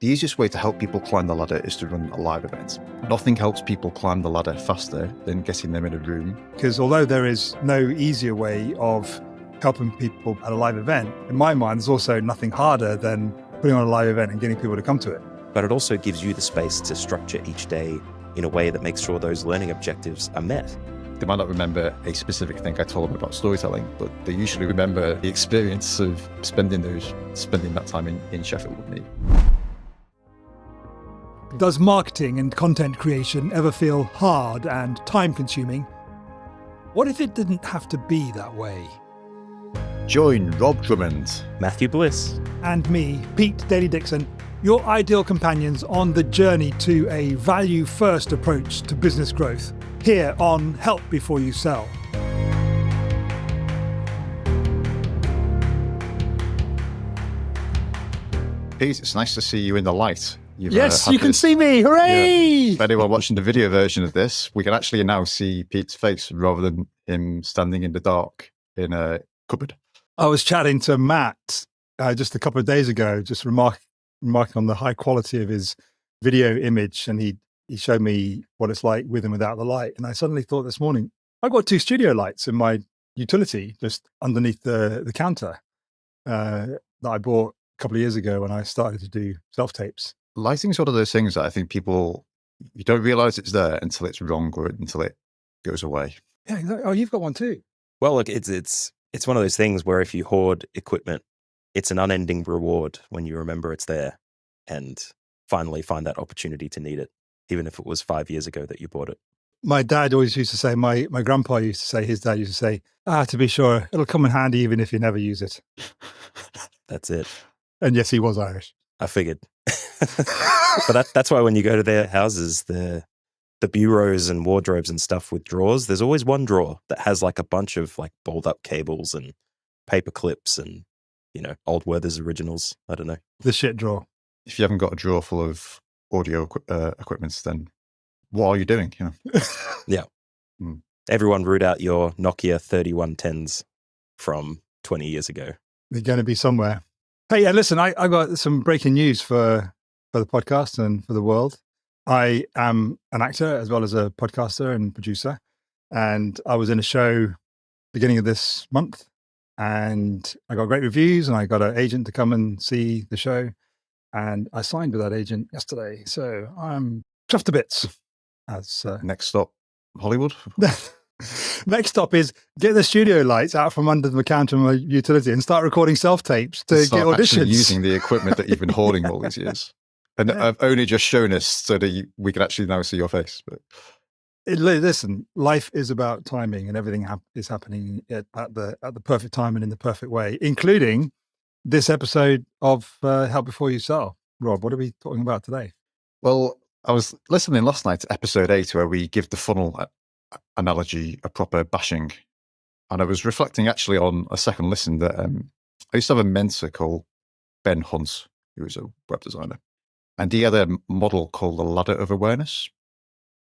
The easiest way to help people climb the ladder is to run a live event. Nothing helps people climb the ladder faster than getting them in a room. Because although there is no easier way of helping people at a live event, in my mind, there's also nothing harder than putting on a live event and getting people to come to it. But it also gives you the space to structure each day in a way that makes sure those learning objectives are met. They might not remember a specific thing I told them about storytelling, but they usually remember the experience of spending that time in Sheffield with me. Does marketing and content creation ever feel hard and time-consuming? What if it didn't have to be that way? Join Rob Drummond, Matthew Bliss, and me, Pete Daly Dixon, your ideal companions on the journey to a value-first approach to business growth, here on Help Before You Sell. Pete, it's nice to see you in the light. Yes, you can see me. Hooray! Yeah. If anyone watching the video version of this, we can actually now see Pete's face rather than him standing in the dark in a cupboard. I was chatting to Matt just a couple of days ago, just remarking on the high quality of his video image, and he showed me what it's like with and without the light. And I suddenly thought this morning, I've got 2 studio lights in my utility just underneath the counter that I bought a couple of years ago when I started to do self-tapes. Lighting's one of those things that I think you don't realize it's there until it's wrong or until it goes away. Yeah, exactly. Oh, you've got one too. Well, look, it's one of those things where if you hoard equipment, it's an unending reward when you remember it's there and finally find that opportunity to need it, even if it was 5 years ago that you bought it. My dad always used to say, my grandpa used to say, his dad used to say, to be sure, it'll come in handy even if you never use it. That's it. And yes, he was Irish. I figured. But that's why when you go to their houses, the bureaus and wardrobes and stuff with drawers, there's always one drawer that has like a bunch of like balled up cables and paper clips and, old Werther's originals. I don't know. The shit drawer. If you haven't got a drawer full of audio equipment, then what are you doing? Yeah. Everyone root out your Nokia 3110s from 20 years ago. They're going to be somewhere. Hey, listen, I got some breaking news for the podcast and for the world. I am an actor as well as a podcaster and producer. And I was in a show beginning of this month and I got great reviews and I got an agent to come and see the show. And I signed with that agent yesterday. So I'm chuffed to bits. Next stop, Hollywood. Next stop is get the studio lights out from under the counter of my utility and start recording self-tapes to get auditions. Using the equipment that you've been hoarding all these years. And yeah. I've only just shown us so that we can actually now see your face. But listen, life is about timing and everything is happening at the perfect time and in the perfect way, including this episode of Help Before You Sell. Rob, what are we talking about today? Well, I was listening last night to episode 8 where we give the funnel analogy a proper bashing. And I was reflecting actually on a second listen that I used to have a mentor called Ben Hunt, who was a web designer. And he had a model called the ladder of awareness,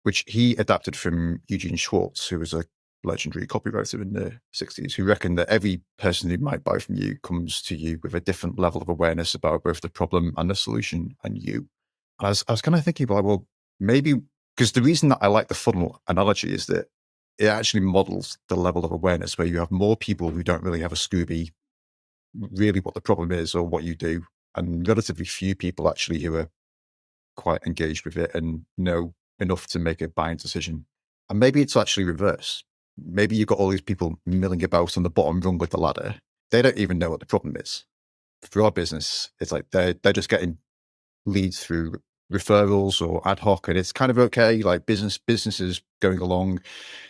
which he adapted from Eugene Schwartz, who was a legendary copywriter in the 60s, who reckoned that every person who might buy from you comes to you with a different level of awareness about both the problem and the solution and you. And I was kind of thinking about, well, maybe, because the reason that I like the funnel analogy is that it actually models the level of awareness where you have more people who don't really have a Scooby, really what the problem is or what you do, and relatively few people actually who are quite engaged with it and know enough to make a buying decision. And maybe it's actually reverse. Maybe you've got all these people milling about on the bottom rung of the ladder. They don't even know what the problem is. For our business, it's like they're just getting leads through referrals or ad hoc, and it's kind of okay. Like businesses going along,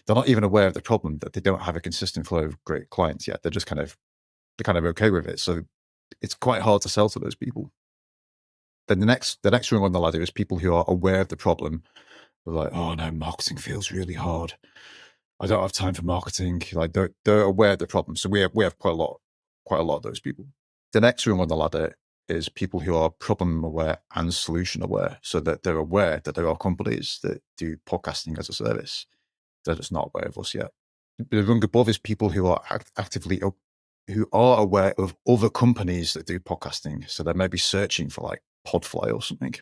they're not even aware of the problem, that they don't have a consistent flow of great clients yet. They're kind of okay with it. So it's quite hard to sell to those people. Then the next rung on the ladder is people who are aware of the problem. They're like, oh no, marketing feels really hard. I don't have time for marketing. Like they're aware of the problem. So we have quite a lot of those people. The next rung on the ladder is people who are problem aware and solution aware, so that they're aware that there are companies that do podcasting as a service. They're just not aware of us yet. The rung above is people who are who are aware of other companies that do podcasting. So they may be searching for like Podfly or something.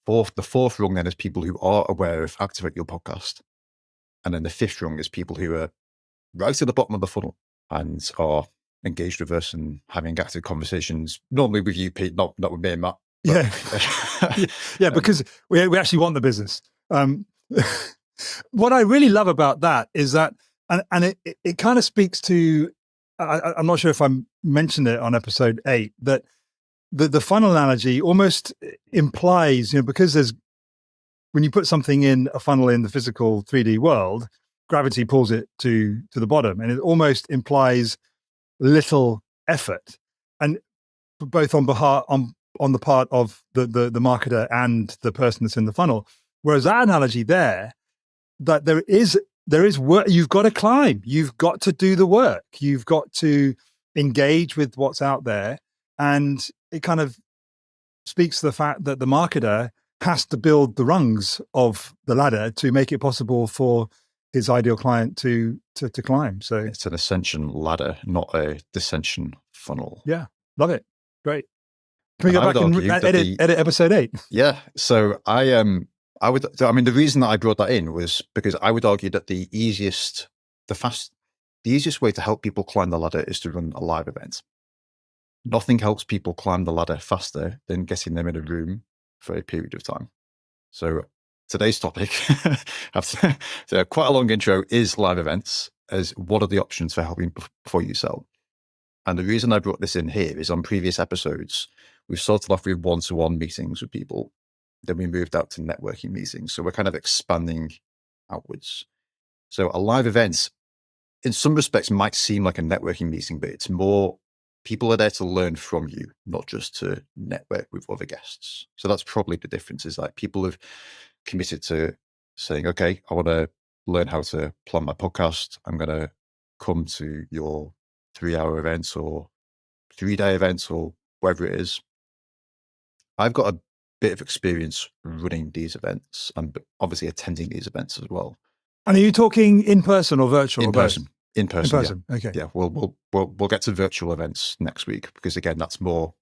The fourth rung then is people who are aware of Activate Your Podcast. And then the fifth rung is people who are right at the bottom of the funnel and are engaged with us and having active conversations, normally with you, Pete, not with me and Matt. Yeah. Yeah, because we actually want the business. What I really love about that is that, and it kind of speaks to, I'm not sure if I mentioned it on episode 8, that the funnel analogy almost implies, because when you put something in a funnel in the physical 3D world, gravity pulls it to the bottom, and it almost implies little effort, and both on the part of the marketer and the person that's in the funnel. Whereas that analogy that there is work. You've got to climb. You've got to do the work. You've got to engage with what's out there, and it kind of speaks to the fact that the marketer has to build the rungs of the ladder to make it possible for his ideal client to climb. So it's an ascension ladder, not a descension funnel. Yeah, love it. Great. Can we go back and edit episode 8? Yeah. So the reason that I brought that in was because I would argue that the easiest way to help people climb the ladder is to run a live event. Nothing helps people climb the ladder faster than getting them in a room for a period of time. So today's topic, after quite a long intro, is live events as what are the options for helping before you sell. And the reason I brought this in here is on previous episodes, we've started off with one-to-one meetings with people. Then we moved out to networking meetings. So we're kind of expanding outwards. So a live event, in some respects, might seem like a networking meeting, but it's more people are there to learn from you, not just to network with other guests. So that's probably the difference, is like people have committed to saying, okay, I want to learn how to plan my podcast. I'm going to come to your 3-hour events or 3-day events or whatever it is. I've got a bit of experience running these events and obviously attending these events as well. And are you talking in person or virtual? In person. In person. Yeah. Okay. Yeah. We'll get to virtual events next week because again, that's more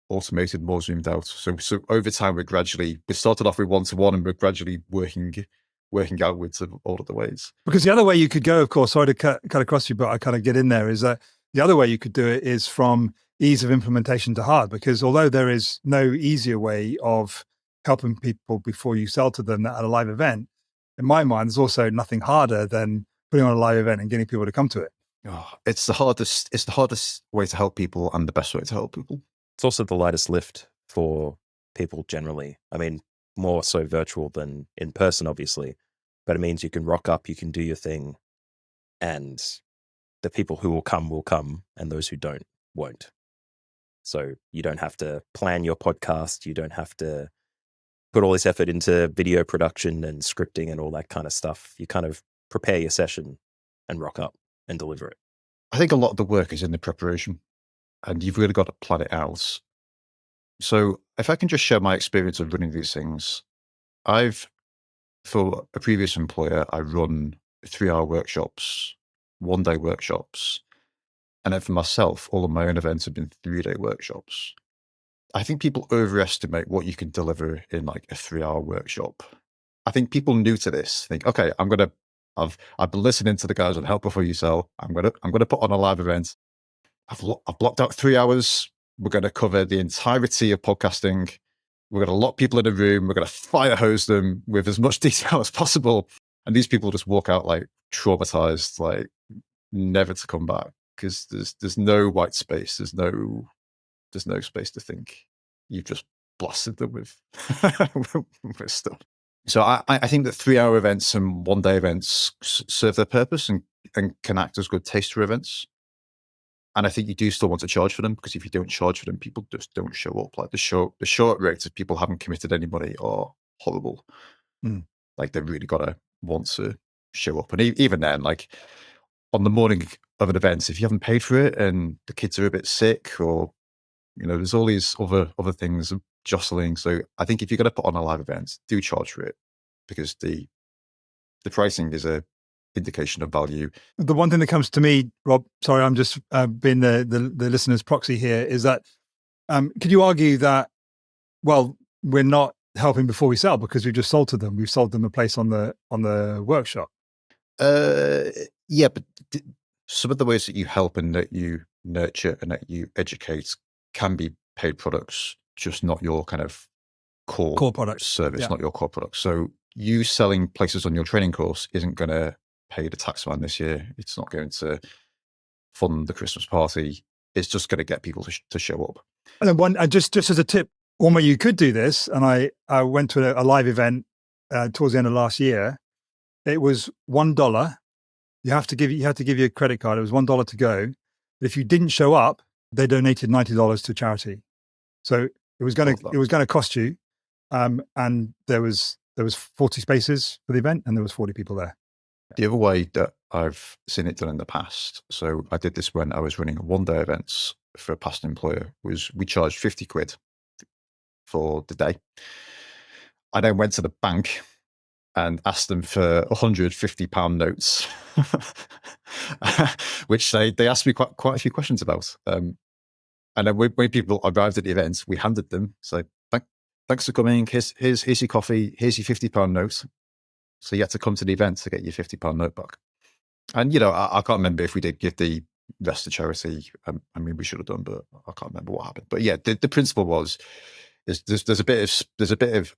automated, more zoomed out. So over time, we started off with one-to-one and we're gradually working outwards of all of the ways. Because the other way you could go, of course, sorry to cut across you, but I kind of get in there, is that the other way you could do it is from ease of implementation to hard, because although there is no easier way of helping people before you sell to them at a live event, in my mind, there's also nothing harder than putting on a live event and getting people to come to it. Oh, it's the hardest way to help people and the best way to help people. It's also the lightest lift for people generally. I mean, more so virtual than in person, obviously, but it means you can rock up, you can do your thing, and the people who will come, and those who don't, won't. So you don't have to plan your podcast. You don't have to put all this effort into video production and scripting and all that kind of stuff. You kind of prepare your session and rock up and deliver it. I think a lot of the work is in the preparation and you've really got to plan it out. So if I can just share my experience of running these things, for a previous employer, I run 3-hour workshops, 1-day workshops. And then for myself, all of my own events have been 3-day workshops. I think people overestimate what you can deliver in like a 3-hour workshop. I think people new to this think, okay, I've been listening to the guys on Help Before You Sell. I'm gonna put on a live event. I've blocked out 3 hours. We're going to cover the entirety of podcasting. We're going to lock people in a room. We're going to fire hose them with as much detail as possible. And these people just walk out like traumatized, like never to come back because there's no white space. There's no space to think. You've just blasted them with, with stuff. So I think that 3-hour events and 1-day events serve their purpose and can act as good taster events. And I think you do still want to charge for them because if you don't charge for them, people just don't show up. Like the short rates of people haven't committed any money are horrible. Like they've really got to want to show up. And even then, like on the morning of an event, if you haven't paid for it and the kids are a bit sick or, there's all these other things jostling. So I think if you're going to put on a live event, do charge for it because the pricing is a indication of value. The one thing that comes to me, Rob, sorry, I'm just being the listener's proxy here, is that could you argue that well, we're not helping before we sell because we've just sold to them. We've sold them a place on the workshop. Yeah, but some of the ways that you help and that you nurture and that you educate can be paid products, just not your kind of core product service, yeah. not your core product. So you selling places on your training course isn't going to pay the tax man this year. It's not going to fund the Christmas party. It's just going to get people to show up. And then just as a tip, one way you could do this, and I went to a live event towards the end of last year. It was $1. You have to give you a credit card. It was $1 to go. But if you didn't show up, they donated $90 to charity. So it was going to cost you. And there was 40 spaces for the event, and there was 40 people there. The other way that I've seen it done in the past, so I did this when I was running one-day events for a past employer, was we charged 50 quid for the day. I then went to the bank and asked them for £150 notes, which they asked me quite a few questions about. And then when people arrived at the event, we handed them, so thanks for coming, here's your coffee, here's your £50 note. So you had to come to the event to get your £50 note back. And, I can't remember if we did give the rest to charity. I mean, we should have done, but I can't remember what happened. But yeah, the principle was, there's a bit of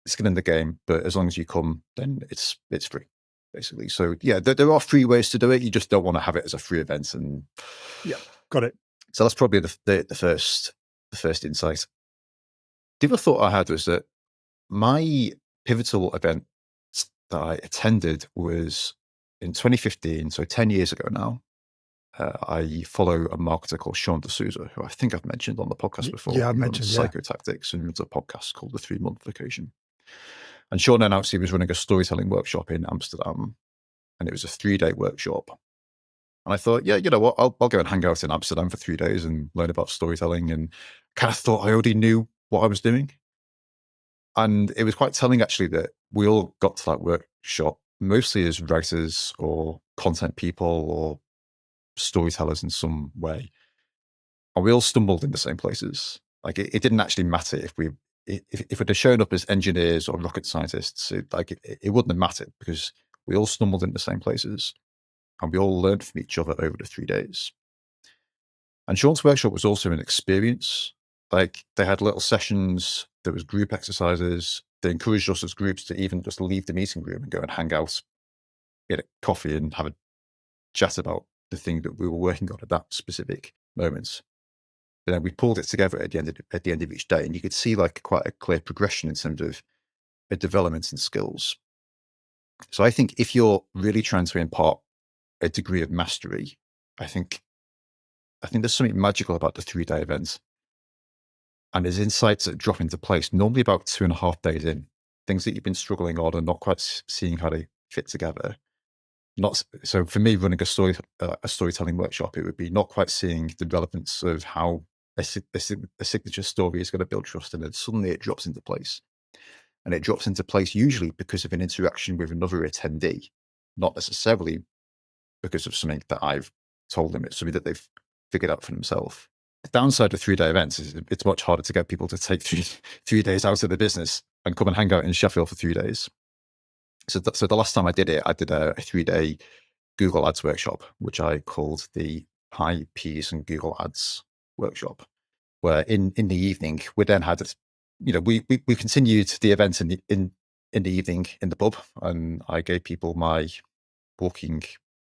skin in the game, but as long as you come, then it's free, basically. So yeah, there are free ways to do it. You just don't want to have it as a free event. And yeah, got it. So that's probably the first insight. The other thought I had was that my pivotal event that I attended was in 2015, so 10 years ago now. I follow a marketer called Sean D'Souza, who I think I've mentioned on the podcast before. Yeah, I've mentioned Psychotactics, and runs a podcast called The 3-Month Vacation. And Sean announced he was running a storytelling workshop in Amsterdam, and it was a 3-day workshop. And I thought, yeah, you know what, I'll go and hang out in Amsterdam for 3 days and learn about storytelling. And kind of thought I already knew what I was doing. And it was quite telling, actually, that we all got to that workshop mostly as writers or content people or storytellers in some way. And we all stumbled in the same places. Like it didn't actually matter if it had shown up as engineers or rocket scientists. It wouldn't have mattered because we all stumbled in the same places and we all learned from each other over the 3 days. And Sean's workshop was also an experience. Like they had little sessions, there was group exercises. They encouraged us as groups to even just leave the meeting room and go and hang out, get a coffee and have a chat about the thing that we were working on at that specific moment. But then we pulled it together at the end of each day, and you could see like quite a clear progression in terms of a development in skills. So I think if you're really trying to impart a degree of mastery, I think there's something magical about the 3-day event. And there's insights that drop into place, normally about 2.5 days in, things that you've been struggling on and not quite seeing how they fit together. So for me, running a storytelling workshop, it would be not quite seeing the relevance of how a signature story is going to build trust, and then suddenly it drops into place. And it drops into place usually because of an interaction with another attendee, not necessarily because of something that I've told them. It's something that they've figured out for themselves. The downside of 3-day events is it's much harder to get people to take 3 days out of the business and come and hang out in Sheffield for 3 days. So the last time I did it, I did a 3-day Google Ads workshop, which I called the High Peas and Google Ads workshop, where in the evening we then had, we continued the event in the evening in the pub, and I gave people my walking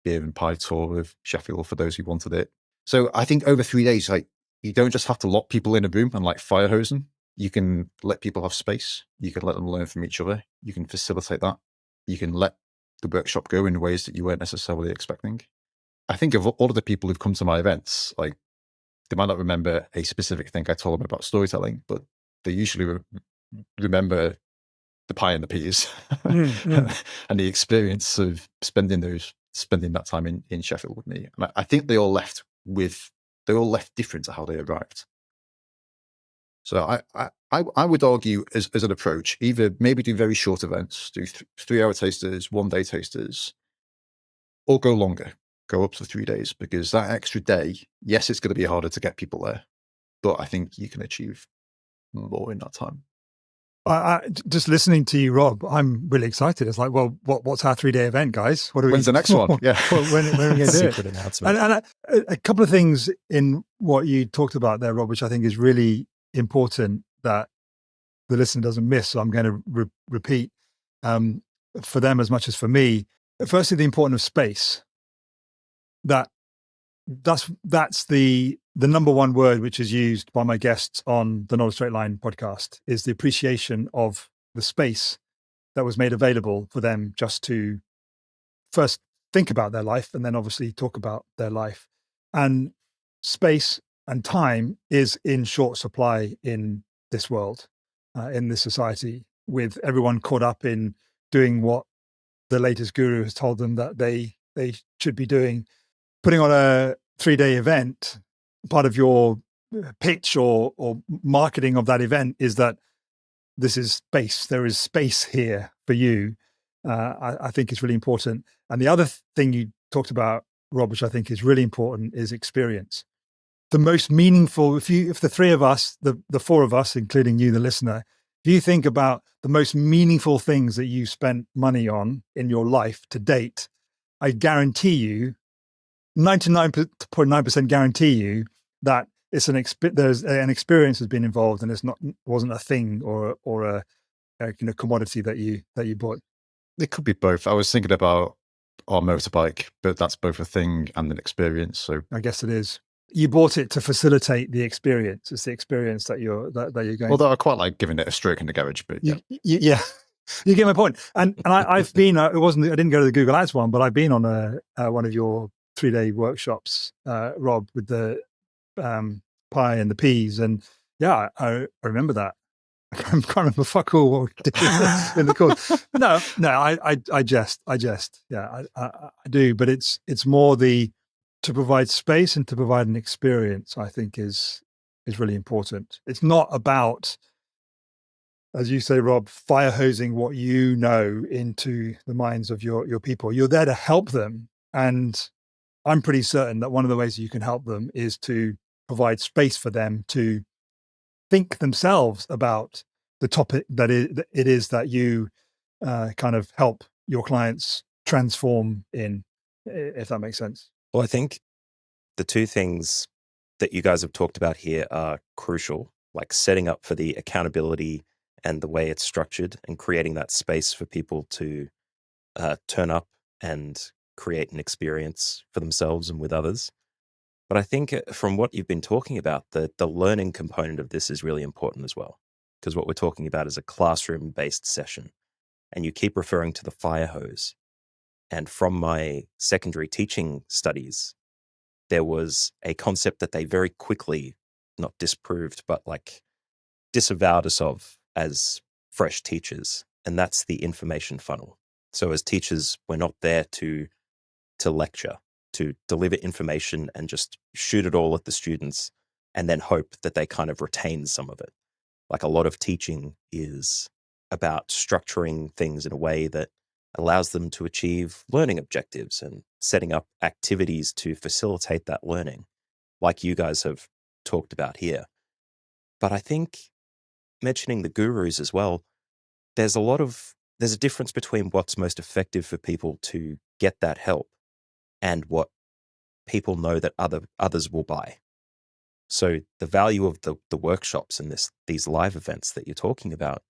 beer and pie tour of Sheffield for those who wanted it. So I think over 3 days, like you don't just have to lock people in a room and like fire hose them. You can let people have space. You can let them learn from each other. You can facilitate that. You can let the workshop go in ways that you weren't necessarily expecting. I think of all of the people who've come to my events, like they might not remember a specific thing I told them about storytelling, but they usually remember the pie and the peas and the experience of spending that time in Sheffield with me. And I think they all left different to how they arrived. So I would argue as an approach, either maybe do very short events, do 3-hour tasters, 1-day tasters, or go longer, go up to 3 days, because that extra day, yes, it's going to be harder to get people there, but I think you can achieve more in that time. Just listening to you, Rob, I'm really excited. It's like, well, what's our 3-day event, guys? When's the next one? Yeah. when are we going to do Secret it? announcement. And a couple of things in what you talked about there, Rob, which I think is really important that the listener doesn't miss. So I'm going to repeat for them as much as for me. Firstly, the importance of space. That's the number one word which is used by my guests on the Not a Straight Line podcast, is the appreciation of the space that was made available for them just to first think about their life and then obviously talk about their life. And space and time is in short supply in this world, in this society, with everyone caught up in doing what the latest guru has told them that they should be doing. Putting on a 3-day event, part of your pitch or marketing of that event is that this is space. There is space here for you. I think it's really important. And the other thing you talked about, Rob, which I think is really important, is experience. The most meaningful, if the three of us, the four of us, including you, the listener, if you think about the most meaningful things that you spent money on in your life to date, I guarantee you, 99.9% guarantee you that it's there's an experience has been involved, and wasn't a thing or a commodity that you bought. It could be both. I was thinking about our motorbike, but that's both a thing and an experience. So I guess it is. You bought it to facilitate the experience. It's the experience that you're going. Although I quite like giving it a stroke in the garage, but yeah. You get my point. And I've been. I didn't go to the Google Ads one, but I've been on one of your 3-day workshops, Rob, with the pie and the peas, and yeah, I remember that. I can't remember fuck all what we did in the course. No, I jest. Yeah, I do, but it's more to provide space and to provide an experience, I think is really important. It's not about, as you say, Rob, fire hosing what you know into the minds of your people. You're there to help them. And I'm pretty certain that one of the ways you can help them is to provide space for them to think themselves about the topic that it is that you kind of help your clients transform in, if that makes sense. Well, I think the two things that you guys have talked about here are crucial, like setting up for the accountability and the way it's structured and creating that space for people to turn up and create an experience for themselves and with others. But I think from what you've been talking about, the learning component of this is really important as well, because what we're talking about is a classroom-based session, and you keep referring to the fire hose. And from my secondary teaching studies, there was a concept that they very quickly, not disproved, but like disavowed us of as fresh teachers, and that's the information funnel. So as teachers, we're not there to lecture, to deliver information and just shoot it all at the students and then hope that they kind of retain some of it. Like a lot of teaching is about structuring things in a way that allows them to achieve learning objectives and setting up activities to facilitate that learning, like you guys have talked about here. But I think mentioning the gurus as well, there's a difference between what's most effective for people to get that help and what people know that others will buy. So the value of the workshops and these live events that you're talking about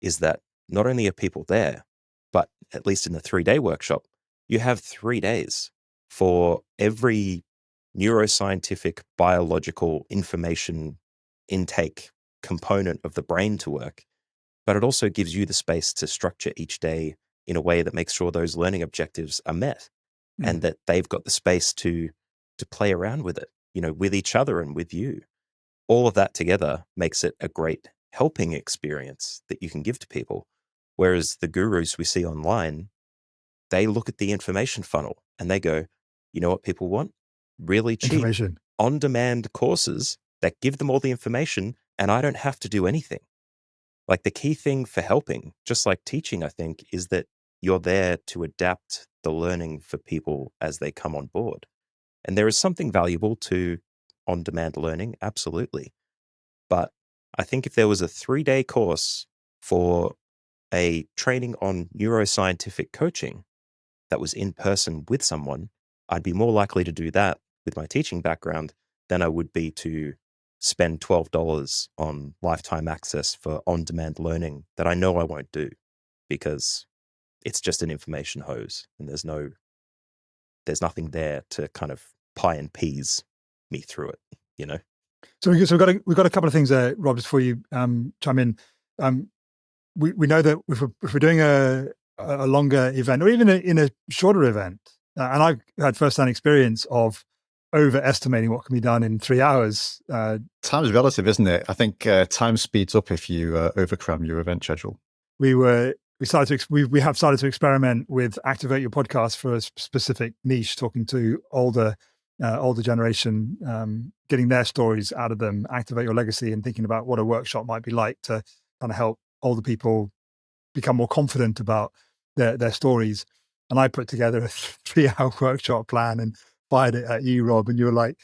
is that not only are people there, but at least in the 3-day workshop, you have 3 days for every neuroscientific, biological information intake component of the brain to work. But it also gives you the space to structure each day in a way that makes sure those learning objectives are met and that they've got the space to play around with it, with each other and with you. All of that together makes it a great helping experience that you can give to people. Whereas the gurus we see online, they look at the information funnel and they go, you know what people want? Really cheap, on-demand courses that give them all the information and I don't have to do anything. Like the key thing for helping, just like teaching, I think, is that you're there to adapt the learning for people as they come on board. And there is something valuable to on-demand learning, absolutely. But I think if there was a 3-day course for a training on neuroscientific coaching that was in person with someone, I'd be more likely to do that with my teaching background than I would be to spend $12 on lifetime access for on-demand learning that I know I won't do because it's just an information hose and there's nothing there to kind of pie and peas me through it, you know? So we've got a couple of things there, Rob, just before you chime in. We know that if we're doing a longer event or even in a shorter event, and I've had firsthand experience of overestimating what can be done in 3 hours. Time is relative, isn't it? I think time speeds up if you overcram your event schedule. We have started to experiment with Activate Your Podcast for a specific niche, talking to older generation, getting their stories out of them, Activate Your Legacy, and thinking about what a workshop might be like to kind of help older people become more confident about their stories. And I put together a 3-hour workshop plan and fired it at you, Rob, and you were like,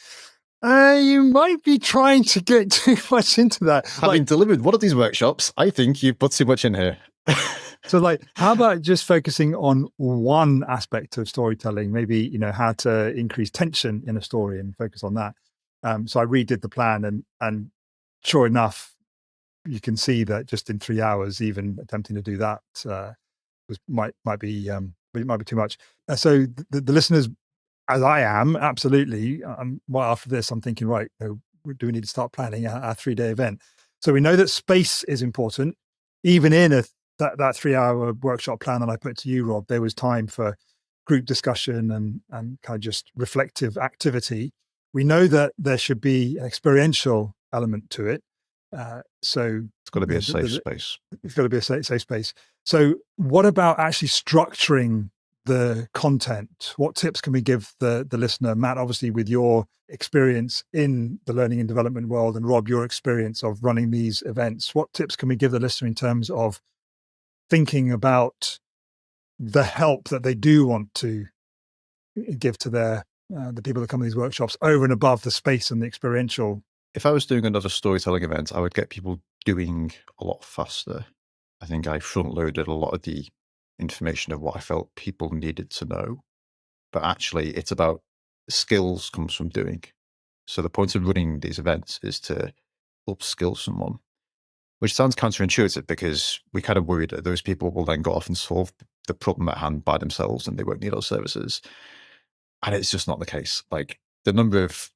you might be trying to get too much into that. Having delivered one of these workshops, I think you've put too much in here. So how about just focusing on one aspect of storytelling, maybe, how to increase tension in a story and focus on that. So I redid the plan and sure enough, you can see that just in 3 hours, even attempting to do that might be too much. So the listeners, as I am, absolutely. Well, after this, I'm thinking, right, do we need to start planning our 3-day event? So we know that space is important. Even in that 3-hour workshop plan that I put to you, Rob, there was time for group discussion and kind of just reflective activity. We know that there should be an experiential element to it. So it's got to be a safe space. It's got to be a safe space. So what about actually structuring the content? What tips can we give the listener? Matt, obviously with your experience in the learning and development world, and Rob, your experience of running these events, what tips can we give the listener in terms of thinking about the help that they do want to give to the people that come to these workshops over and above the space and the experiential? If I was doing another storytelling event, I would get people doing a lot faster. I think I front loaded a lot of the information of what I felt people needed to know. But actually, it's about skills comes from doing. So the point of running these events is to upskill someone, which sounds counterintuitive because we kind of worry that those people will then go off and solve the problem at hand by themselves and they won't need our services. And it's just not the case. Like the number of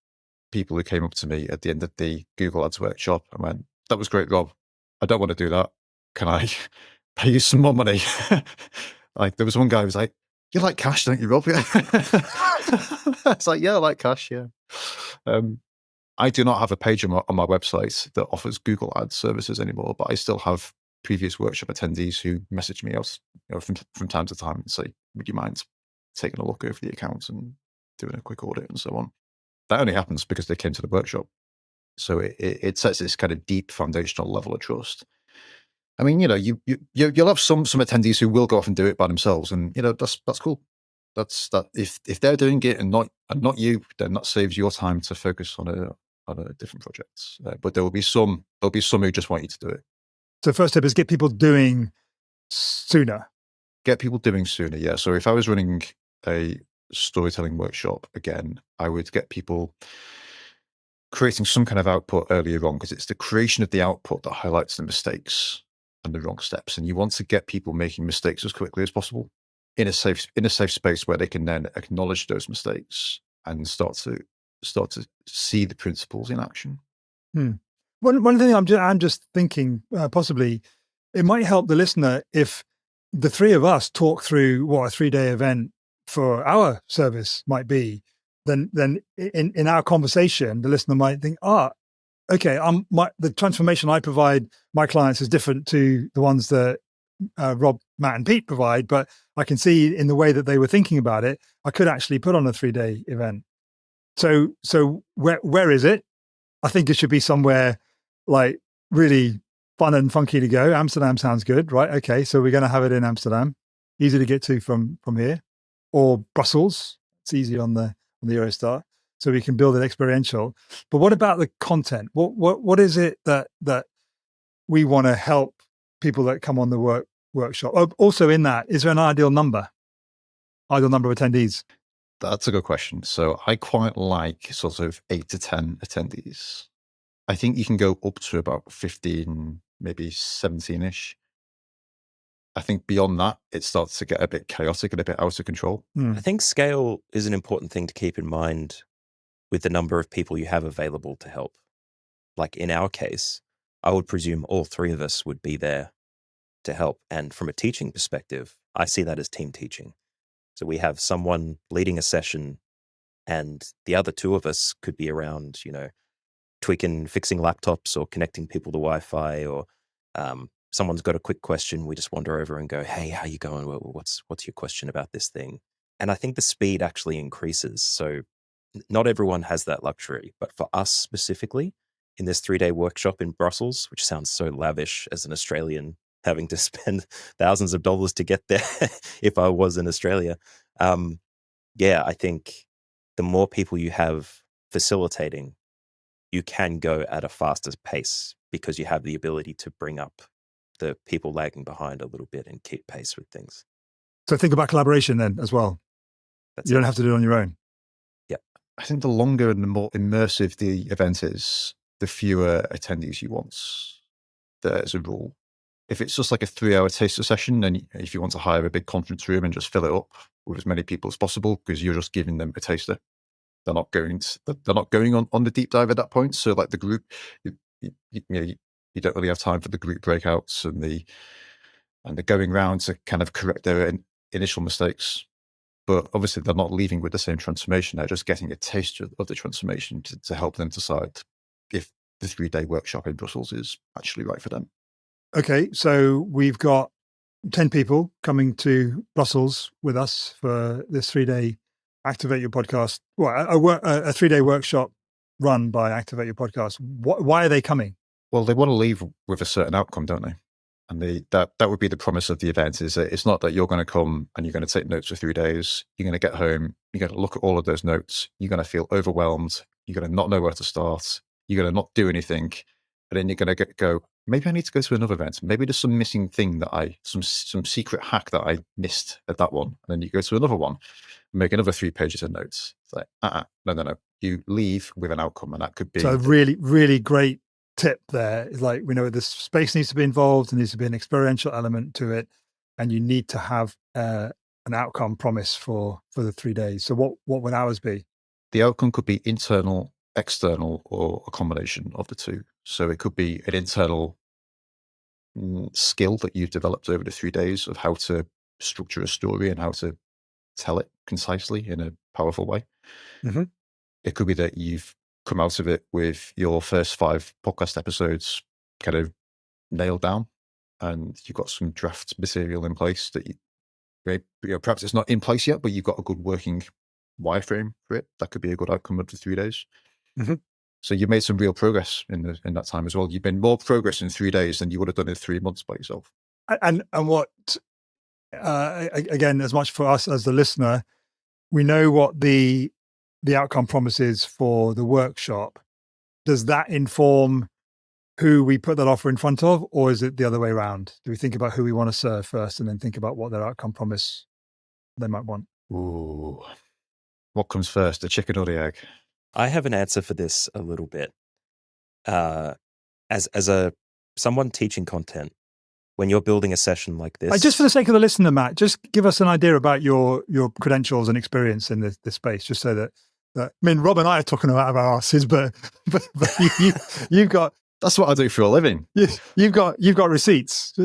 people who came up to me at the end of the Google Ads workshop and went, "That was great, Rob. I don't want to do that. Can I pay you some more money?" Like there was one guy who was like, "You like cash, don't you, Rob?" It's like, yeah, I like cash, yeah. I do not have a page on my website that offers Google Ads services anymore, but I still have previous workshop attendees who message me else, from time to time and say, "Would you mind taking a look over the accounts and doing a quick audit and so on?" That only happens because they came to the workshop. So it sets this kind of deep foundational level of trust. I mean, you'll have some attendees who will go off and do it by themselves, and that's cool. That's that. If they're doing it and not you, then that saves your time to focus on a different projects. But there'll be some who just want you to do it. So first tip is get people doing sooner. Get people doing sooner, yeah. So if I was running a storytelling workshop again, I would get people creating some kind of output earlier on, because it's the creation of the output that highlights the mistakes and the wrong steps. And you want to get people making mistakes as quickly as possible in a safe space where they can then acknowledge those mistakes and start to see the principles in action. One thing I'm just thinking, possibly it might help the listener if the three of us talk through what a 3-day event for our service might be. Then in our conversation, the listener might think, okay, the transformation I provide my clients is different to the ones that Rob, Matt, and Pete provide, but I can see in the way that they were thinking about it, I could actually put on a 3-day event. So where is it? I think it should be somewhere like really fun and funky to go. Amsterdam sounds good, right? Okay, so we're going to have it in Amsterdam, easy to get to from here, or Brussels. It's easy on the Eurostar, so we can build it experiential. But what about the content? What is it that we want to help people that come on the workshop. Also in that, is there an ideal number of attendees? That's a good question. So I quite like sort of 8 to 10 attendees. I think you can go up to about 15, maybe 17-ish. I think beyond that, it starts to get a bit chaotic and a bit out of control. I think scale is an important thing to keep in mind with the number of people you have available to help. Like in our case, I would presume all three of us would be there to help. And from a teaching perspective, I see that as team teaching. So we have someone leading a session and the other two of us could be around, tweaking, fixing laptops or connecting people to Wi-Fi, or someone's got a quick question. We just wander over and go, "Hey, how you going? What's your question about this thing?" And I think the speed actually increases. So not everyone has that luxury, but for us specifically in this 3-day workshop in Brussels, which sounds so lavish as an Australian having to spend thousands of dollars to get there if I was in Australia. I think the more people you have facilitating, you can go at a faster pace because you have the ability to bring up the people lagging behind a little bit and keep pace with things. So think about collaboration then as well. You don't have to do it on your own. Yeah. I think the longer and the more immersive the event is, the fewer attendees you want. There's a rule. If it's just like a 3-hour taster session, and if you want to hire a big conference room and just fill it up with as many people as possible, because you're just giving them a taster, they're not going on the deep dive at that point. So like the group, you don't really have time for the group breakouts and the going round to kind of correct their initial mistakes. But obviously they're not leaving with the same transformation. They're just getting a taste of the transformation to help them decide if the 3-day workshop in Brussels is actually right for them. Okay, so we've got 10 people coming to Brussels with us for this 3-day Activate Your Podcast. Well, a 3-day workshop run by Activate Your Podcast. Why are they coming? Well, they want to leave with a certain outcome, don't they? And that would be the promise of the event, is that it's not that you're going to come and you're going to take notes for 3 days. You're going to get home, you're going to look at all of those notes, you're going to feel overwhelmed, you're going to not know where to start, you're going to not do anything, and then you're going to go, maybe I need to go to another event. Maybe there's some missing thing some secret hack that I missed at that one. And then you go to another one, make another 3 pages of notes. It's like, no. You leave with an outcome, and that could be... So a really, really great tip there is, like, we know this space needs to be involved, there needs to be an experiential element to it, and you need to have an outcome promise for the 3 days. So what would ours be? The outcome could be internal, external, or a combination of the two. So it could be an internal skill that you've developed over the 3 days of how to structure a story and how to tell it concisely in a powerful way. Mm-hmm. It could be that you've come out of it with your first 5 podcast episodes kind of nailed down, and you've got some draft material in place that perhaps it's not in place yet, but you've got a good working wireframe for it. That could be a good outcome of the 3 days. Mm-hmm. So you made some real progress in that time as well. You've made more progress in 3 days than you would have done in 3 months by yourself. And what, again, as much for us as the listener, we know what the outcome promise is for the workshop. Does that inform who we put that offer in front of, or is it the other way around? Do we think about who we want to serve first and then think about what their outcome promise they might want? Ooh. What comes first, the chicken or the egg? I have an answer for this a little bit. As someone teaching content, when you're building a session like this, Just for the sake of the listener, Matt, just give us an idea about your credentials and experience in this space, just so that I mean, Rob and I are talking about our asses, but you've got. That's what I do for a living. You've got receipts.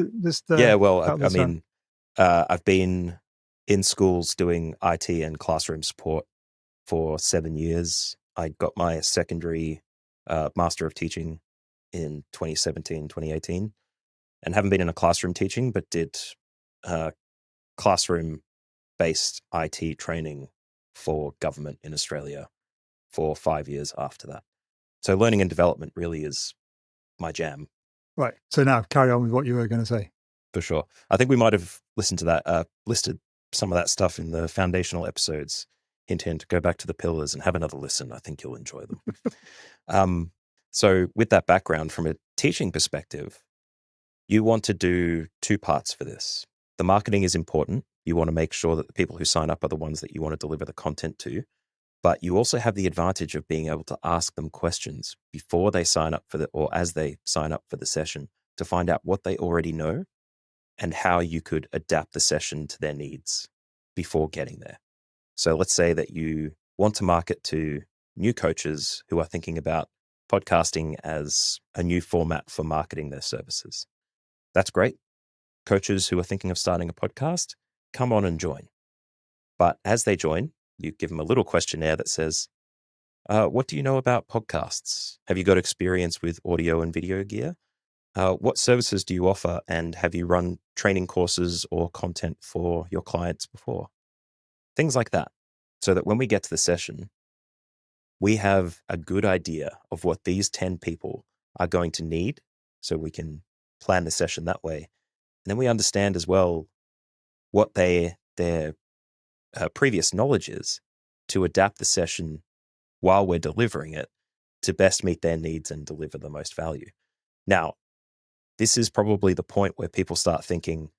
I've been in schools doing IT and classroom support for 7 years. I got my secondary Master of Teaching in 2017, 2018, and haven't been in a classroom teaching, but did classroom-based IT training for government in Australia for 5 years after that. So learning and development really is my jam. Right. So now carry on with what you were going to say. For sure. I think we might have listened to that, listed some of that stuff in the foundational episodes. Hint, hint, go back to the pillars and have another listen. I think you'll enjoy them. So with that background, from a teaching perspective, You want to do two parts for this. The marketing is important. You want to make sure that the people who sign up are the ones that you want to deliver the content to. But you also have the advantage of being able to ask them questions before they sign up for or as they sign up for the session, to find out what they already know and how you could adapt the session to their needs before getting there. So let's say that you want to market to new coaches who are thinking about podcasting as a new format for marketing their services. That's great. Coaches who are thinking of starting a podcast, come on and join. But as they join, you give them a little questionnaire that says, what do you know about podcasts? Have you got experience with audio and video gear? What services do you offer? And have you run training courses or content for your clients before? Things like that. So that when we get to the session, we have a good idea of what these 10 people are going to need, so we can plan the session that way. And then we understand as well what their previous knowledge is, to adapt the session while we're delivering it to best meet their needs and deliver the most value. Now, this is probably the point where people start thinking,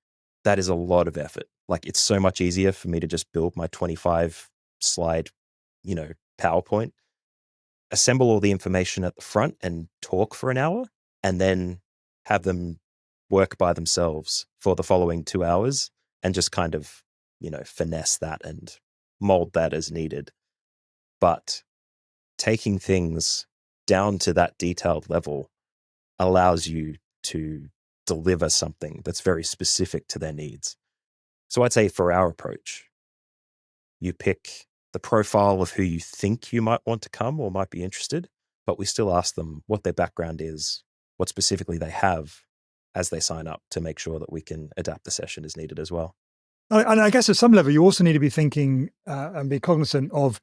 that is a lot of effort. Like, it's so much easier for me to just build my 25 slide, PowerPoint, assemble all the information at the front and talk for an hour, and then have them work by themselves for the following 2 hours and just kind of, finesse that and mold that as needed. But taking things down to that detailed level allows you to deliver something that's very specific to their needs. So I'd say for our approach, you pick the profile of who you think you might want to come or might be interested, but we still ask them what their background is, what specifically they have as they sign up, to make sure that we can adapt the session as needed as well. And I guess at some level, you also need to be thinking and be cognizant of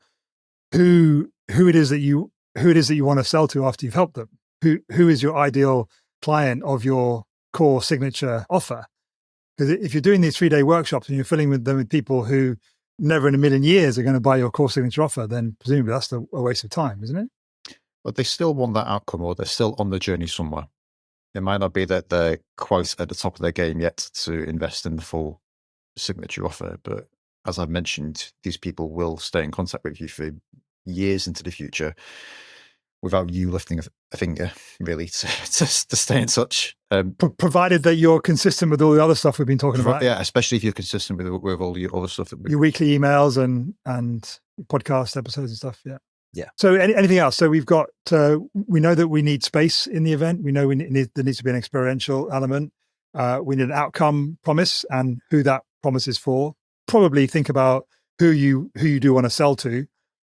who it is that you want to sell to after you've helped them. Who is your ideal client of your core signature offer? Because if you're doing these 3-day workshops and you're filling them with people who never in a million years are going to buy your core signature offer, then presumably that's a waste of time, isn't it? But they still want that outcome, or they're still on the journey somewhere. It might not be that they're quite at the top of their game yet to invest in the full signature offer, but as I've mentioned, these people will stay in contact with you for years into the future without you lifting a finger, really, to stay in touch. Provided that you're consistent with all the other stuff we've been talking about. Yeah, especially if you're consistent with all the other stuff. Your weekly emails and podcast episodes and stuff, yeah. Yeah. So anything else? So we've got, we know that we need space in the event. We know there needs to be an experiential element. We need an outcome promise and who that promise is for. Probably think about who you do want to sell to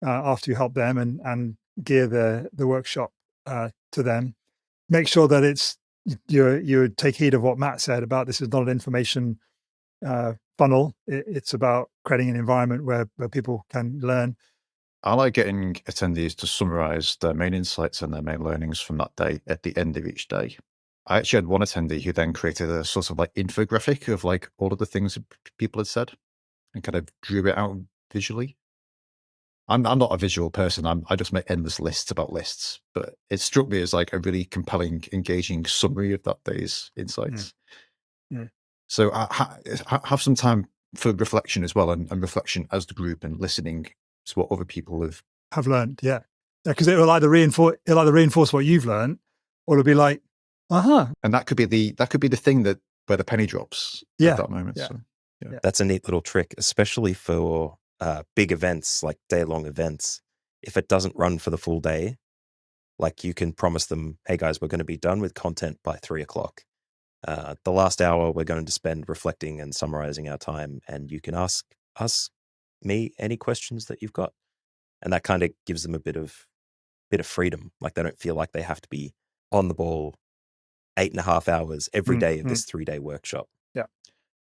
after you help them, and gear the workshop to them. Make sure that it's you take heed of what Matt said about this is not an information funnel. It's about creating an environment where people can learn. I like getting attendees to summarize their main insights and their main learnings from that day at the end of each day. I actually had one attendee who then created a sort of like infographic of like all of the things that people had said and kind of drew it out visually. I'm not a visual person. I just make endless lists about lists, but it struck me as like a really compelling, engaging summary of that day's insights. Yeah. So have some time for reflection as well, and reflection as the group, and listening to what other people have learned. Yeah, because it will either reinforce what you've learned, or it'll be like, and that could be the thing where the penny drops at that moment. Yeah. So, yeah. That's a neat little trick, especially for big events, like day-long events. If it doesn't run for the full day, like, you can promise them, hey guys, we're going to be done with content by 3:00. The last hour we're going to spend reflecting and summarizing our time, and you can ask me any questions that you've got. And that kind of gives them a bit of freedom. Like, they don't feel like they have to be on the ball 8.5 hours every day of this 3-day workshop. Yeah.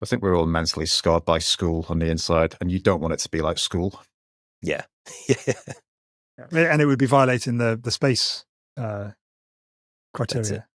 I think we're all mentally scarred by school on the inside, and you don't want it to be like school. Yeah. Yeah. And it would be violating the space criteria.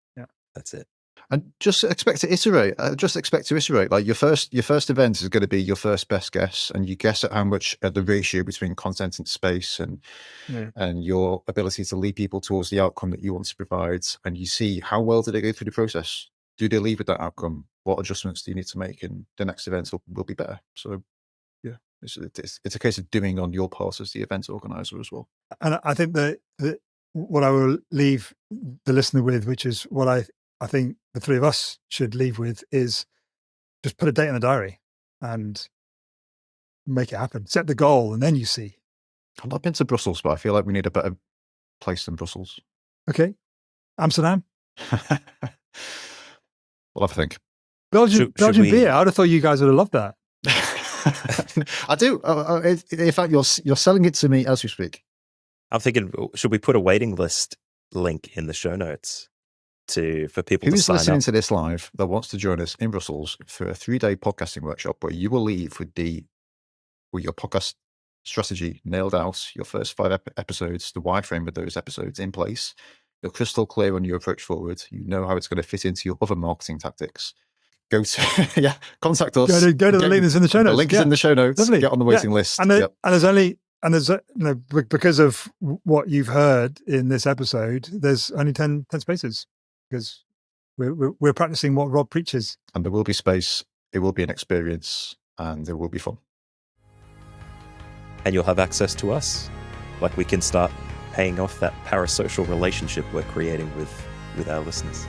That's it. And just expect to iterate. Like, your first event is going to be your first best guess, and you guess at how much the ratio between content and space, and your ability to lead people towards the outcome that you want to provide, and you see how well did they go through the process. do they leave with that outcome? What adjustments do you need to make? And the next event will be better. So yeah, it's a case of doing on your part as the event organizer as well. And I think that what I will leave the listener with, which is what I think the three of us should leave with, is just put a date in the diary and make it happen. Set the goal, and then you see. I've not been to Brussels, but I feel like we need a better place than Brussels. Okay. Amsterdam? We'll have a think. Belgian beer. I would have thought you guys would have loved that. I do. In fact, you're selling it to me as we speak. I'm thinking, should we put a waiting list link in the show notes for people to sign up? Who's listening to this live that wants to join us in Brussels for a 3-day podcasting workshop where you will leave with your podcast strategy nailed out, your first 5 episodes, the wireframe of those episodes in place, you're crystal clear on your approach forward, you know how it's going to fit into your other marketing tactics. Go to contact us. Go to the link that's in the show notes. The link is in the show notes. Lovely. Get on the waiting list. And there's because of what you've heard in this episode, there's only 10 spaces because we're practicing what Rob preaches. And there will be space. It will be an experience, and there will be fun. And you'll have access to us. Like, we can start paying off that parasocial relationship we're creating with our listeners.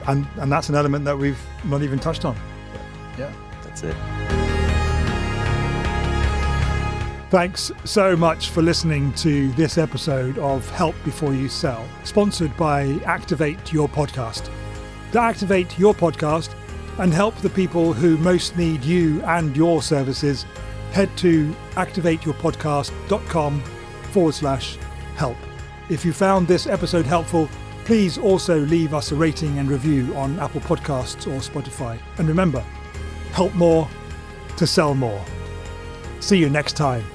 And that's an element that we've not even touched on. Yeah. That's it. Thanks so much for listening to this episode of Help Before You Sell, sponsored by Activate Your Podcast. To activate your podcast and help the people who most need you and your services, head to activateyourpodcast.com/help. If you found this episode helpful, please also leave us a rating and review on Apple Podcasts or Spotify. And remember, help more to sell more. See you next time.